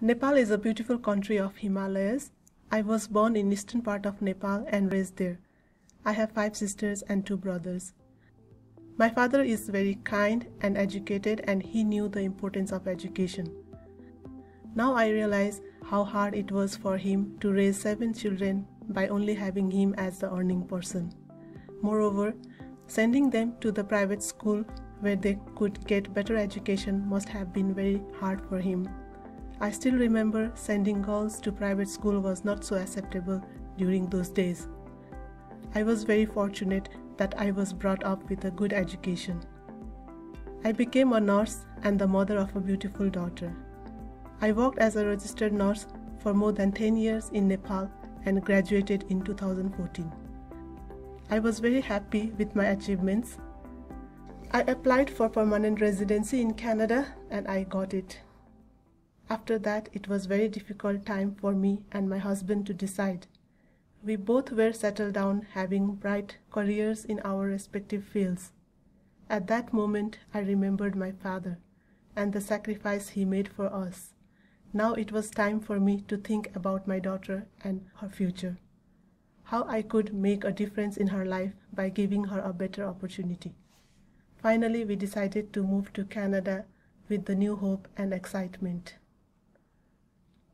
Nepal is a beautiful country of Himalayas. I was born in eastern part of Nepal and raised there. I have 5 sisters and 2 brothers. My father is very kind and educated, and he knew the importance of education. Now I realize how hard it was for him to raise 7 children by only having him as the earning person. Moreover, sending them to the private school where they could get better education must have been very hard for him. I still remember sending girls to private school was not so acceptable during those days. I was very fortunate that I was brought up with a good education. I became a nurse and the mother of a beautiful daughter. I worked as a registered nurse for more than 10 years in Nepal and graduated in 2014. I was very happy with my achievements. I applied for permanent residency in Canada and I got it. After that, it was very difficult time for me and my husband to decide. We both were settled down, having bright careers in our respective fields. At that moment, I remembered my father and the sacrifice he made for us. Now it was time for me to think about my daughter and her future. How I could make a difference in her life by giving her a better opportunity. Finally, we decided to move to Canada with the new hope and excitement.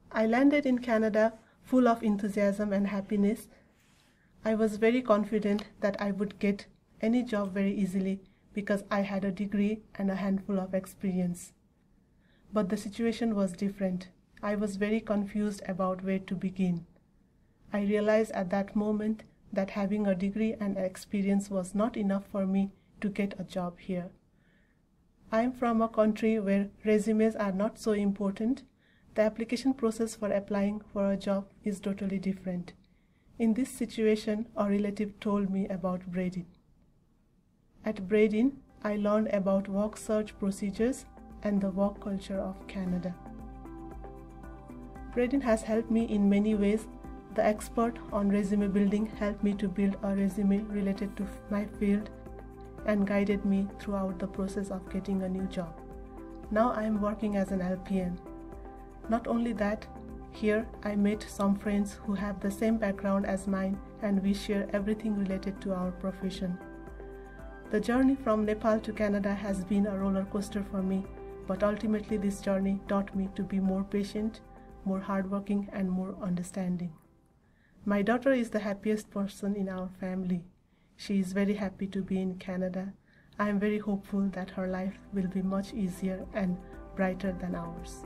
I landed in Canada full of enthusiasm and happiness. I was very confident that I would get any job very easily because I had a degree and a handful of experience. But the situation was different. I was very confused about where to begin. I realized at that moment that having a degree and experience was not enough for me to get a job here. I am from a country where resumes are not so important. The application process for applying for a job is totally different. In this situation, a relative told me about Bredin. At Bredin, I learned about work search procedures and the work culture of Canada. Bredin has helped me in many ways. The expert on resume building helped me to build a resume related to my field and guided me throughout the process of getting a new job. Now I am working as an LPN. Not only that, here I met some friends who have the same background as mine and we share everything related to our profession. The journey from Nepal to Canada has been a roller coaster for me, but ultimately this journey taught me to be more patient, more hardworking and more understanding. My daughter is the happiest person in our family. She is very happy to be in Canada. I am very hopeful that her life will be much easier and brighter than ours.